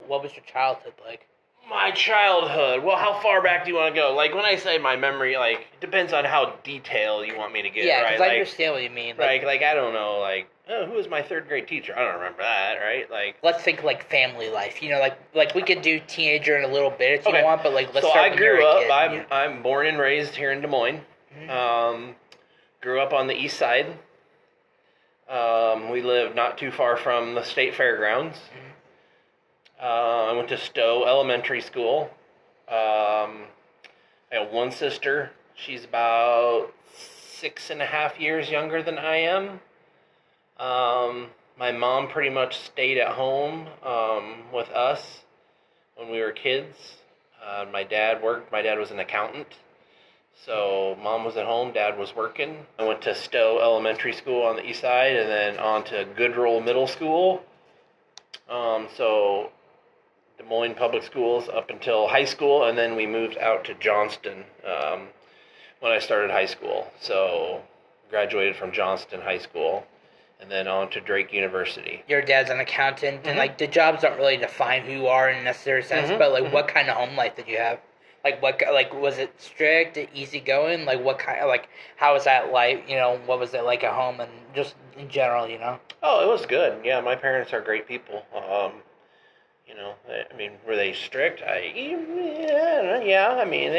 what was your childhood like? My childhood. Well, how far back do you want to go? Like, when I say my memory, like, it depends on how detailed you want me to get, Yeah, right? because I understand what you mean. Like, I don't know, like, oh, who was my third grade teacher? I don't remember that, right? Like, let's think like family life. You know, like we could do teenager in a little bit if you want, but like let's so start I when you're grew a up. kid. I'm born and raised here in Des Moines. Grew up on the east side. We lived not too far from the state fairgrounds. I went to Stowe Elementary School. I have one sister. She's about 6.5 years younger than I am. My mom pretty much stayed at home with us when we were kids. My dad worked. My dad was an accountant. So mom was at home, dad was working. I went to Stowe Elementary School on the east side and then on to Goodroll Middle School. So Des Moines Public Schools up until high school, and then we moved out to Johnston when I started high school. So graduated from Johnston High School and then on to Drake University. Your dad's an accountant, and like the jobs don't really define who you are in a necessary sense, but like what kind of home life did you have? Like what? Like was it strict, easygoing? Like what kind? Like how was that like? You know, what was it like at home and just in general? You know. Oh, it was good. Yeah, my parents are great people. You know, I mean, were they strict? Yeah. I mean,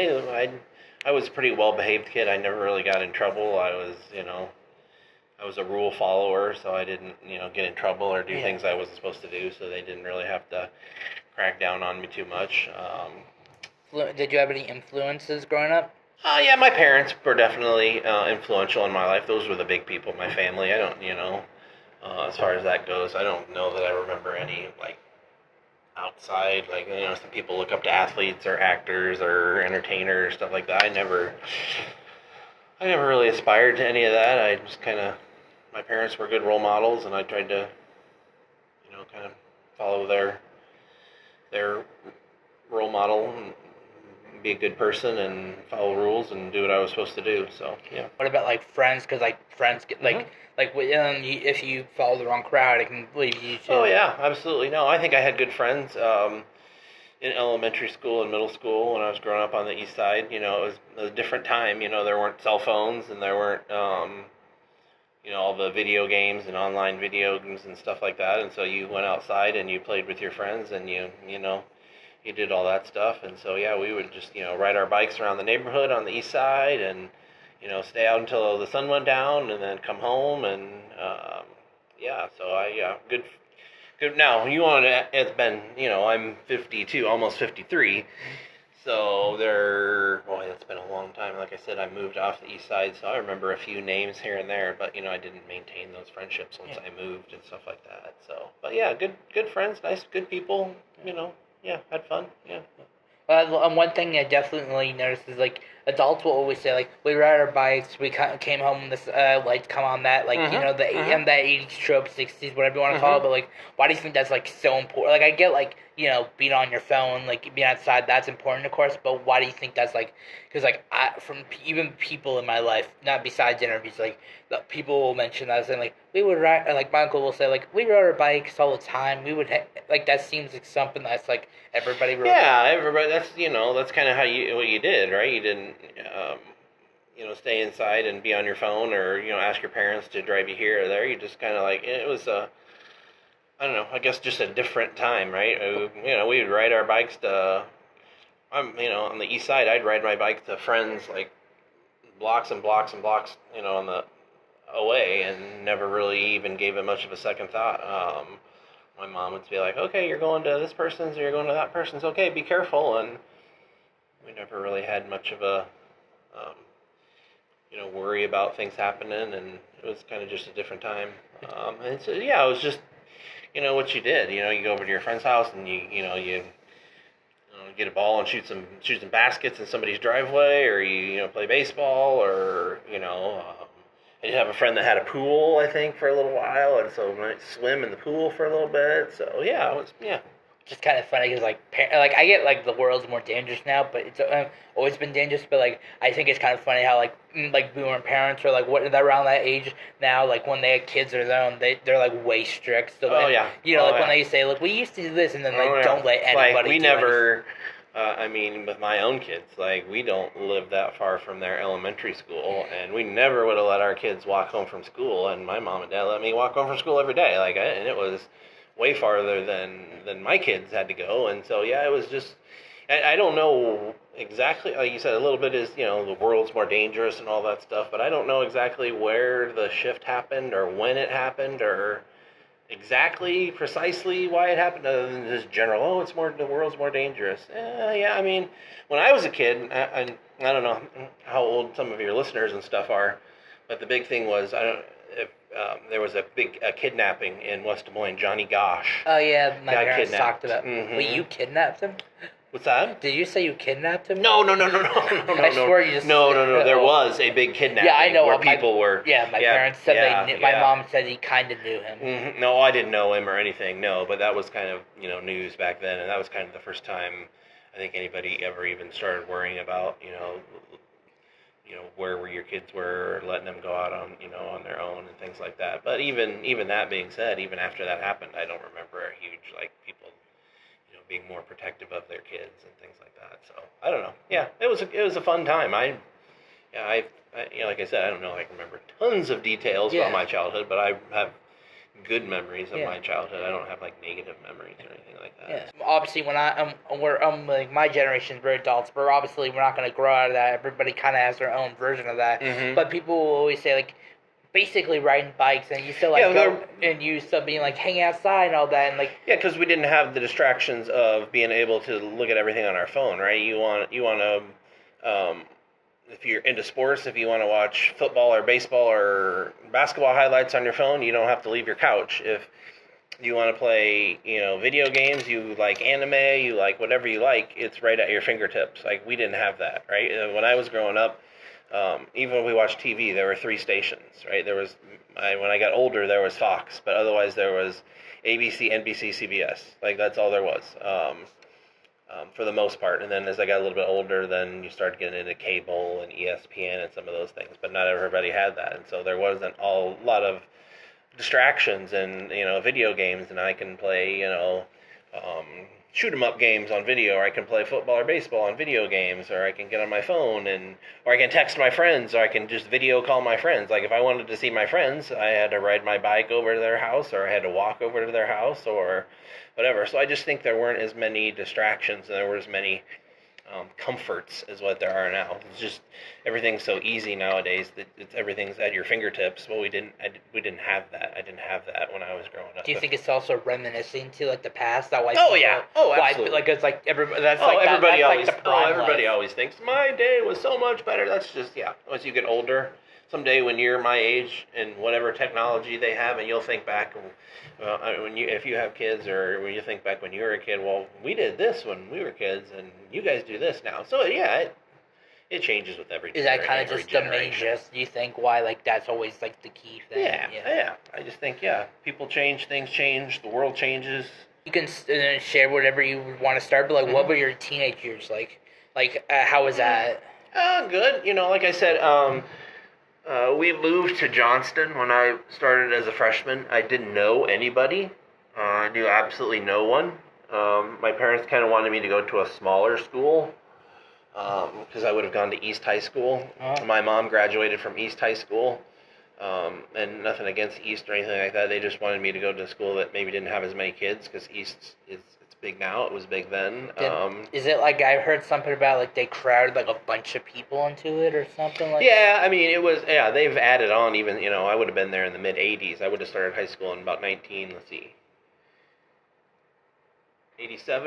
I was a pretty well behaved kid. I never really got in trouble. I was a rule follower, so I didn't, get in trouble or do things I wasn't supposed to do. So they didn't really have to crack down on me too much. Did you have any influences growing up? Yeah, my parents were definitely influential in my life. Those were the big people in my family. I don't, as far as that goes, I don't know that I remember any, like, outside, like, some people look up to athletes or actors or entertainers, stuff like that. I never really aspired to any of that. I just my parents were good role models, and I tried to, kind of follow their role model and be a good person and follow rules and do what I was supposed to do. So yeah. What about like friends? Because like friends get if you follow the wrong crowd, it can lead you to. Oh yeah, absolutely. No, I think I had good friends in elementary school and middle school when I was growing up on the east side. It was a different time. There weren't cell phones and there weren't all the video games and online video games and stuff like that. And so you went outside and you played with your friends and you did all that stuff. And so, yeah, we would just, ride our bikes around the neighborhood on the east side and, stay out until the sun went down and then come home. And, good. Now, it's been, I'm 52, almost 53. So it's been a long time. Like I said, I moved off the east side, so I remember a few names here and there, but, I didn't maintain those friendships once I moved and stuff like that. So, but yeah, good friends, nice, good people, yeah, had fun, yeah. One thing I definitely noticed is like adults will always say like we ride our bikes, we came home, this lights come on, that like the 80s trope, 60s, whatever you want to call it, but like why do you think that's like so important? Like I get like being on your phone, like being outside, that's important of course, but why do you think that's like? Because like even people in my life, not besides interviews, like people will mention that saying like we would ride, like my uncle will say like we ride our bikes all the time. We would like that seems like something that's like everybody. Yeah, everybody. That's kind of what you did, right? You didn't stay inside and be on your phone or ask your parents to drive you here or there. You just kind of like it was I don't know. I guess just a different time, right? We would ride our bikes to. On the east side, I'd ride my bike to friends like blocks and blocks and blocks, on the away, and never really even gave it much of a second thought. My mom would be like, "Okay, you're going to this person's, or you're going to that person's. Okay, be careful." And we never really had much of a, worry about things happening, and it was kind of just a different time. And so yeah, it was just, what you did. You go over to your friend's house and you get a ball and shoot some baskets in somebody's driveway, or you play baseball, or I did have a friend that had a pool, I think, for a little while, and so I might swim in the pool for a little bit. So yeah, it was just kind of funny because like I get like the world's more dangerous now, but it's always been dangerous. But like I think it's kind of funny how like boomer parents are like what around that age now, like when they have kids of their own, they're like way strict. So Oh and, yeah. like when they say like we used to do this, and then like Yeah. don't let anybody. Like we do never. I mean, with my own kids, like we don't live that far from their elementary school, and we never would have let our kids walk home from school. And my mom and dad let me walk home from school every day, and it was way farther than my kids had to go. And so yeah, it was just. I don't know exactly. Like you said, a little bit is the world's more dangerous and all that stuff, but I don't know exactly where the shift happened or when it happened or exactly precisely why it happened other than just general the world's more dangerous. Yeah, I mean when I was a kid, I don't know how old some of your listeners and stuff are, but the big thing was I don't if there was a big kidnapping in West Des Moines. Johnny Gosh Oh yeah, my got parents kidnapped. talked about. Wait, you kidnapped him? What's that? Did you say you kidnapped him? No. I swear you just. No. There was a big kidnapping. Yeah, I know. Where people were. Yeah, my parents said they knew. My mom said he kind of knew him. Mm-hmm. No, I didn't know him or anything. No, but that was kind of news back then, and that was kind of the first time I think anybody ever even started worrying about where your kids were, letting them go out on on their own and things like that. But even that being said, even after that happened, I don't remember a huge people being more protective of their kids and things like that. So I don't know. Yeah, it was a fun time. I like I said, I don't know. I can remember tons of details about my childhood, but I have good memories of my childhood. I don't have like negative memories or anything like that. Yeah. Obviously, when we're like my generation's we're adults, but obviously we're not going to grow out of that. Everybody kind of has their own version of that. Mm-hmm. But people will always say like, basically riding bikes, and you still go and you still being like hanging outside and all that, and like because we didn't have the distractions of being able to look at everything on our phone, right? You want to. If you're into sports, if you want to watch football or baseball or basketball highlights on your phone, you don't have to leave your couch. If you want to play, video games, you like anime, you like whatever you like, it's right at your fingertips. Like, we didn't have that, right? When I was growing up, even when we watched TV, there were 3 stations, right? When I got older, there was Fox, but otherwise there was ABC, NBC, CBS. Like, that's all there was. For the most part. And then as I got a little bit older, then you started getting into cable and ESPN and some of those things, but not everybody had that. And so there wasn't a lot of distractions and, video games, and I can play, shoot 'em up games on video, or I can play football or baseball on video games, or I can get on my phone or I can text my friends, or I can just video call my friends. Like if I wanted to see my friends, I had to ride my bike over to their house, or I had to walk over to their house, or whatever. So I just think there weren't as many distractions, and there were as many comforts as what there are now. It's just everything's so easy nowadays that everything's at your fingertips. Well, we didn't have that. I didn't have that when I was growing up. Do you think it's also reminiscing to like the past? That why? Absolutely. Like it's like everybody. That's everybody always. Everybody always thinks my day was so much better. That's just Once you get older, someday when you're my age and whatever technology they have, and you'll think back. If you have kids, or when you think back when you were a kid, well, we did this when we were kids, and you guys do this now. So it changes with every. Is that kind of just the main gist? Do you think why like that's always like the key thing? Yeah. I just think people change, things change, the world changes. You can share whatever you want to start, but like, what were your teenage years like? Like, how was that? Good. Like I said, we moved to Johnston when I started as a freshman. I didn't know anybody. I knew absolutely no one. My parents kind of wanted me to go to a smaller school because I would have gone to East High School. Oh. My mom graduated from East High School, and nothing against East or anything like that. They just wanted me to go to a school that maybe didn't have as many kids, because East it's big now. It was big then. Is it like I heard something about like they crowded like a bunch of people into it or something like? Yeah, I mean it was. Yeah, they've added on even. I would have been there in the mid '80s. I would have started high school in about 87,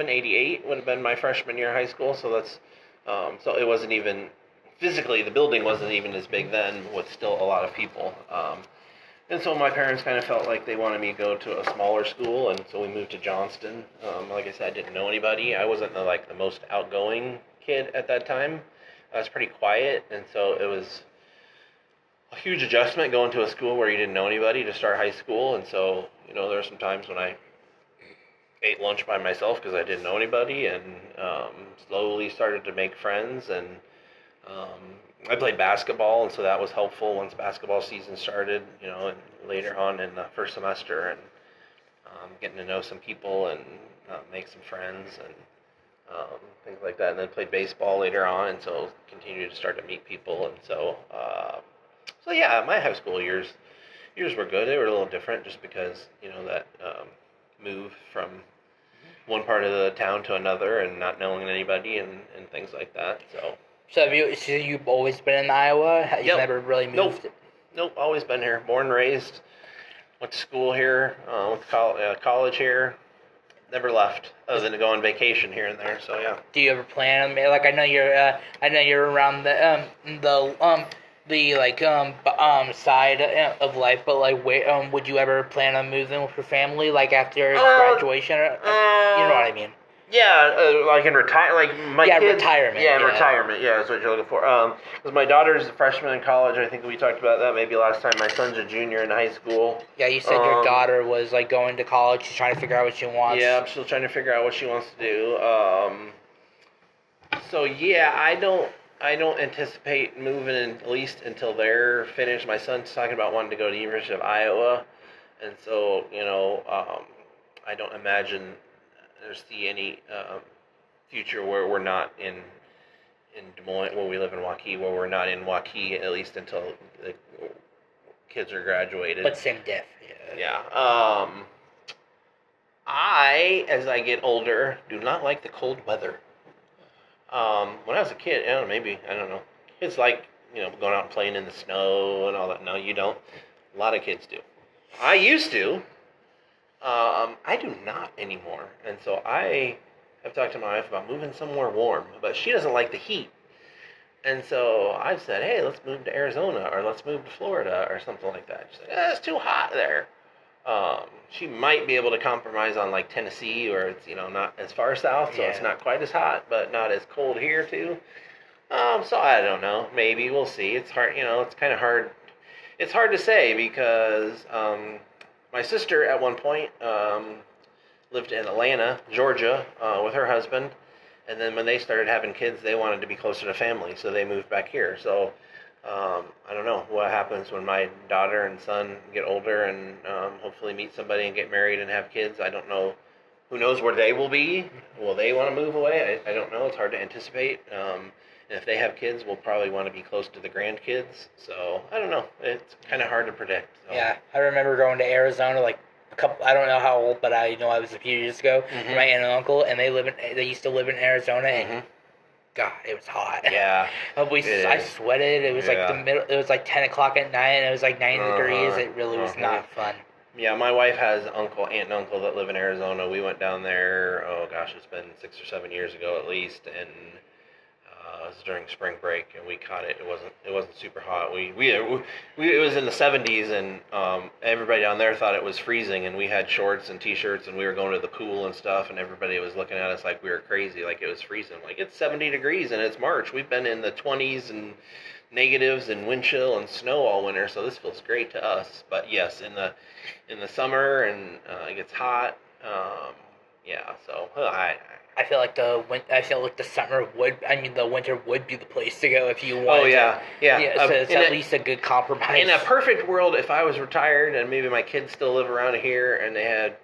88 would have been my freshman year of high school. So that's so it wasn't even physically, the building wasn't even as big then, with still a lot of people. And so my parents kind of felt like they wanted me to go to a smaller school, and so we moved to Johnston. Like I said, I didn't know anybody. I wasn't the most outgoing kid at that time. I was pretty quiet, and so it was a huge adjustment going to a school where you didn't know anybody to start high school. And so, there were some times when I ate lunch by myself because I didn't know anybody, and slowly started to make friends. And I played basketball, and so that was helpful once basketball season started, and later on in the first semester, and getting to know some people and make some friends and things like that. And then played baseball later on, and so continued to start to meet people. And so yeah, my high school years were good. They were a little different just because that move from one part of the town to another and not knowing anybody and things like that. So you've always been in Iowa? You've Yep. never really moved? Nope, always been here. Born and raised. Went to school here. Went to college here. Never left, other than to go on vacation here and there. So yeah. Do you ever plan on, like, I know you're around the side of life, but like, would you ever plan on moving with your family, like after graduation? You know what I mean? Yeah, like in my kids, retirement. Yeah, retirement. Yeah, that's what you're looking for. Because my daughter's a freshman in college. I think we talked about that maybe last time. My son's a junior in high school. Yeah, you said your daughter was like going to college. She's trying to figure out what she wants. Yeah, I'm still trying to figure out what she wants to do. So yeah, I don't anticipate moving in, at least until they're finished. My son's talking about wanting to go to the University of Iowa, and so I don't imagine see any future where we're not in Des Moines, where we live in Waukee, where we're not in Waukee at least until the kids are graduated. But same diff. Yeah. As I get older, do not like the cold weather. When I was a kid, I don't know. Kids like, going out and playing in the snow and all that. No, you don't. A lot of kids do. I used to. I do not anymore. And so I have talked to my wife about moving somewhere warm, but she doesn't like the heat. And so I've said, hey, let's move to Arizona, or let's move to Florida, or something like that. She said, it's too hot there. She might be able to compromise on like Tennessee, where it's, not as far south, so it's not quite as hot, but not as cold here too. So I don't know. Maybe we'll see. It's hard, it's kind of hard. It's hard to say because, my sister, at one point, lived in Atlanta, Georgia, with her husband, and then when they started having kids, they wanted to be closer to family, so they moved back here. So, I don't know what happens when my daughter and son get older and hopefully meet somebody and get married and have kids. I don't know. Who knows where they will be? Will they want to move away? I don't know. It's hard to anticipate. And if they have kids, we'll probably want to be close to the grandkids. So, I don't know. It's kind of hard to predict. So. Yeah, I remember going to Arizona like I don't know how old, but I know I was a few years ago. Mm-hmm. My aunt and uncle, and they used to live in Arizona, and God, it was hot. Yeah. I sweated. It was like it was like 10 o'clock at night, and it was like 90 degrees. It really was not fun. Yeah, my wife has aunt and uncle that live in Arizona. We went down there, it's been 6 or 7 years ago at least, and it was during spring break, and we caught it. It wasn't super hot. It was in the 70s, and everybody down there thought it was freezing, and we had shorts and t-shirts, and we were going to the pool and stuff, and everybody was looking at us like we were crazy, like it was freezing. Like, it's 70 degrees, and it's March. We've been in the 20s and negatives and wind chill and snow all winter, so this feels great to us. But yes, in the summer, and it gets hot. So I feel like the winter would be the place to go if you want. Yeah. So it's at least a good compromise. In a perfect world, if I was retired and maybe my kids still live around here and they had,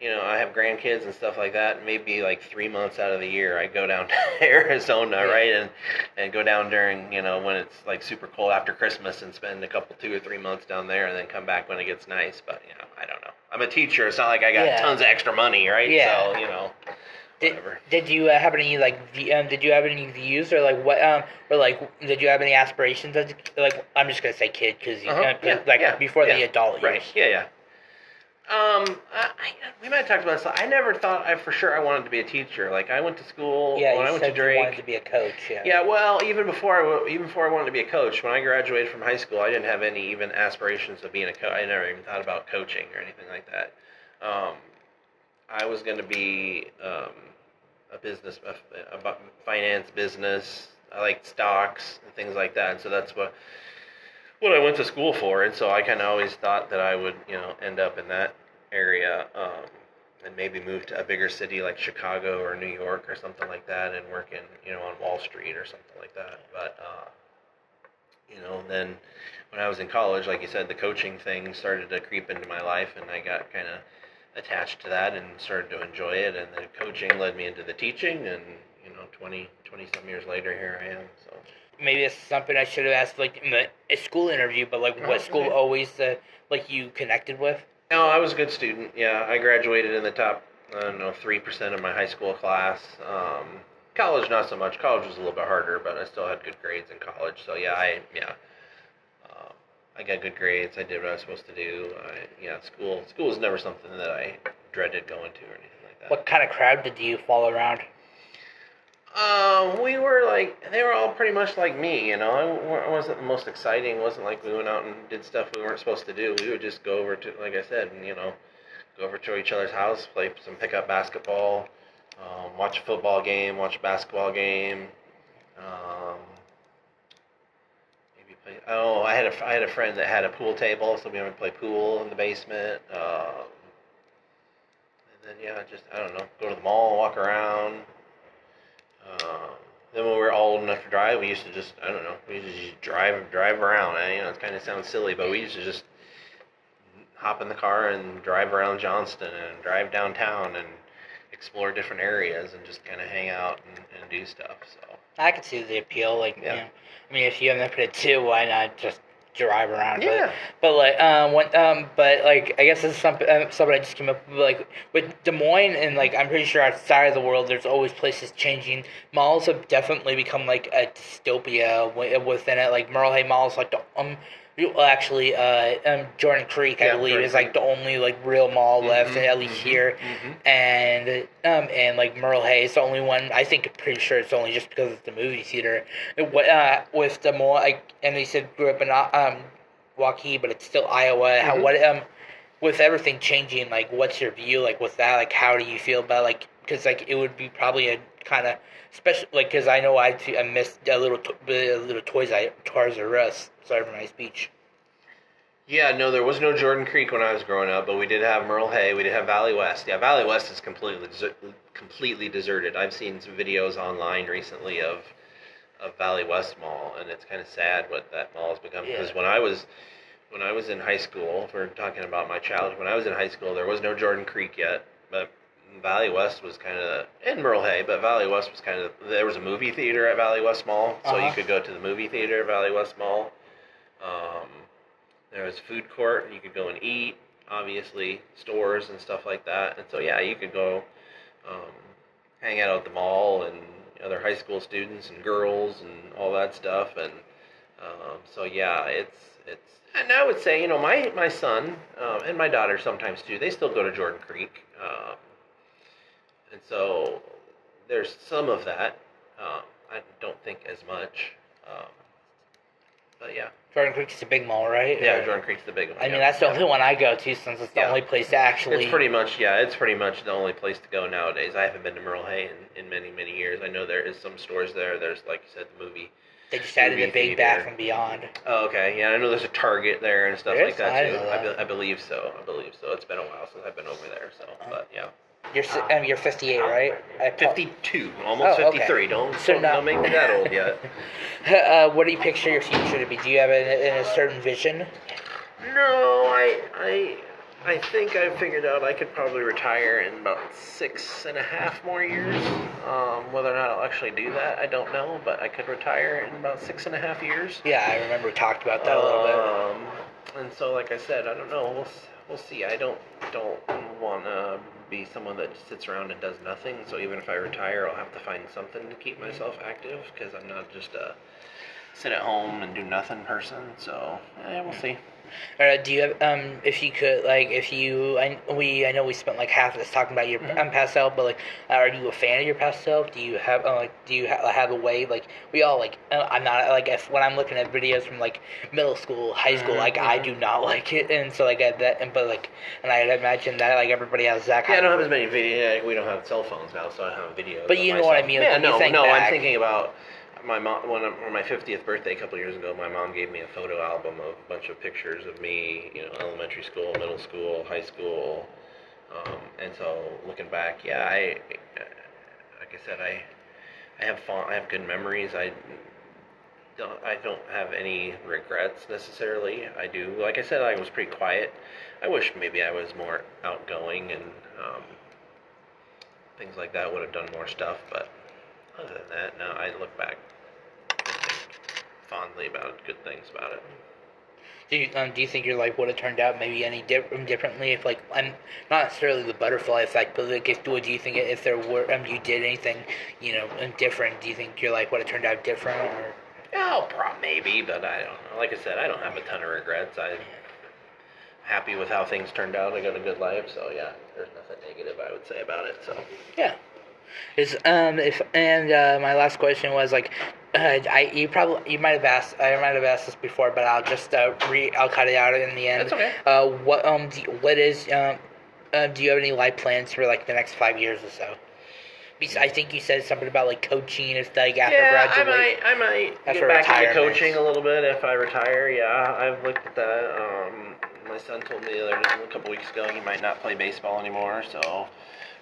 I have grandkids and stuff like that, maybe like 3 months out of the year I go down to Arizona, right, and go down during, when it's like super cold after Christmas and spend 2 or 3 months down there and then come back when it gets nice. But I don't know. I'm a teacher. It's not like I got tons of extra money, right? Yeah. So Did you have any did you have any views or like what or like did you have any aspirations as like I'm just gonna say kid because before the adult years. Right. Yeah. We might have talked about this. I never thought for sure I wanted to be a teacher. Like I went to school when I went to Drake. You wanted to be a coach. Yeah. Yeah. Well, even before I wanted to be a coach, when I graduated from high school, I didn't have any even aspirations of being a coach. I never even thought about coaching or anything like that. I was going to be a business, about finance business. I liked stocks and things like that, and so that's what I went to school for. And so I kind of always thought that I would, end up in that area. and maybe move to a bigger city like Chicago or New York or something like that, and work in on Wall Street or something like that. But then when I was in college, like you said, the coaching thing started to creep into my life, and I got kind of attached to that and started to enjoy it. And then coaching led me into the teaching, and 20 some years later, here I am. So maybe it's something I should have asked like in the school interview, but like what school always like you connected with? No, I was a good student. Yeah, I graduated in the top, I don't know, 3% of my high school class. College, not so much. College was a little bit harder, but I still had good grades in college. So yeah, I got good grades. I did what I was supposed to do. School was never something that I dreaded going to or anything like that. What kind of crowd did you fall around? We were they were all pretty much like me, It wasn't the most exciting. It wasn't like we went out and did stuff we weren't supposed to do. We would just go over to, like I said, and, go over to each other's house, play some pickup basketball, watch a football game, watch a basketball game. Maybe play. Oh, I had a friend that had a pool table, so we would play pool in the basement. And then I don't know, go to the mall, walk around. Then when we were old enough to drive, we used to just, I don't know, we used to just drive around. It kind of sounds silly, but we used to just hop in the car and drive around Johnston and drive downtown and explore different areas and just kind of hang out and do stuff. So I could see the appeal. Like, I mean, if you have that PT2, why not just drive around? Yeah. But I guess this is something I just came up with, like with Des Moines, and like I'm pretty sure outside of the world, there's always places changing. Malls have definitely become like a dystopia within it. Like Merle Hay Mall is like the Jordan Creek, I believe, is like the only like real mall left, at least here, and like Merle Hay is the only one. I think pretty sure it's only just because it's the movie theater. With the mall, and they said grew up in Waukee, but it's still Iowa. With everything changing, like what's your view like with that? Like how do you feel about because like it would be probably a kind of special, like because I know I missed a little Toys R Us. Sorry for my speech. Yeah, no, there was no Jordan Creek when I was growing up, but we did have Merle Hay. We did have Valley West. Yeah, Valley West is completely deserted. I've seen some videos online recently of Valley West Mall, and it's kind of sad what that mall has become. Because when I was in high school, if we're talking about my childhood, when I was in high school, there was no Jordan Creek yet, but Valley West was kind of, and Merle Hay, but Valley West was kind of, there was a movie theater at Valley West Mall, so you could go to the movie theater at Valley West Mall. There was a food court, and you could go and eat, obviously, stores and stuff like that. And so, yeah, you could go hang out at the mall and other high school students and girls and all that stuff. And so, yeah, it's and I would say, my son and my daughter sometimes too, they still go to Jordan Creek. And so there's some of that. I don't think as much. But yeah. Jordan Creek's the big mall, right? Yeah, Jordan Creek's the big one. I mean, that's the only one I go to since it's the only place to actually... It's pretty much the only place to go nowadays. I haven't been to Merle Hay in many, many years. I know there is some stores there. There's, like you said, the movie. They just added a big Bath and Beyond. Oh, okay. Yeah, I know there's a Target there and stuff like that, too. I believe so. It's been a while since I've been over there, so, but yeah. You're 58, right? 52, almost 53. Okay. Don't make me that old yet. What do you picture your future to be? Do you have a certain vision? No, I think I figured out I could probably retire in about 6.5 more years. Whether or not I'll actually do that, I don't know, but I could retire in about 6.5 years. Yeah, I remember we talked about that a little bit. And so, like I said, I don't know. We'll see. I don't want to be someone that just sits around and does nothing. So even if I retire, I'll have to find something to keep myself active, because I'm not just a sit at home and do nothing person. So we'll see. Do you have if you could I know we spent like half of this talking about your past self, but are you a fan of your past self? Do you have have a way we all I'm not if when I'm looking at videos from middle school, high school, I do not like it, and so and I imagine that everybody has that kind I don't have as many videos. We don't have cell phones now, so I don't have videos. But you know what I mean? I'm thinking about my mom, on my 50th birthday a couple years ago. My mom gave me a photo album of a bunch of pictures of me, elementary school, middle school, high school, And so looking back, yeah, like I said, I have fun, I have good memories. I don't have any regrets necessarily. I do, like I said, I was pretty quiet. I wish maybe I was more outgoing and things like that. Would have done more stuff, but other than that, no, I look back and think fondly about good things about it. Do you think your life would have turned out maybe any differently if, like, I'm not necessarily the butterfly effect, but like, if do you think if there were you did anything, different, do you think your life would have turned out different? Or Oh, maybe, but I don't know. Like I said, I don't have a ton of regrets. I'm happy with how things turned out. I got a good life, so yeah, there's nothing negative I would say about it. So yeah, is if and my last question was like, you might have asked I might have asked this before, but I'll just I'll cut it out in the end. that's okay. Do you have any life plans for like the next 5 years or so? I think you said something about like coaching if like after graduation. I might get back into coaching a little bit if I retire. Yeah, I've looked at that. My son told me a couple weeks ago he might not play baseball anymore, so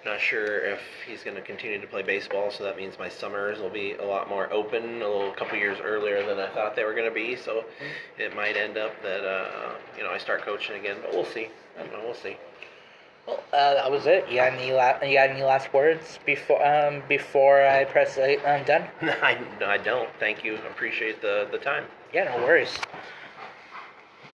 not sure if he's going to continue to play baseball. So that means my summers will be a lot more open, a couple years earlier than I thought they were going to be. So it might end up that I start coaching again, but we'll see. I don't know. We'll see. Well, that was it. You got any last words before I press done? I don't. Thank you. Appreciate the time. Yeah, no worries.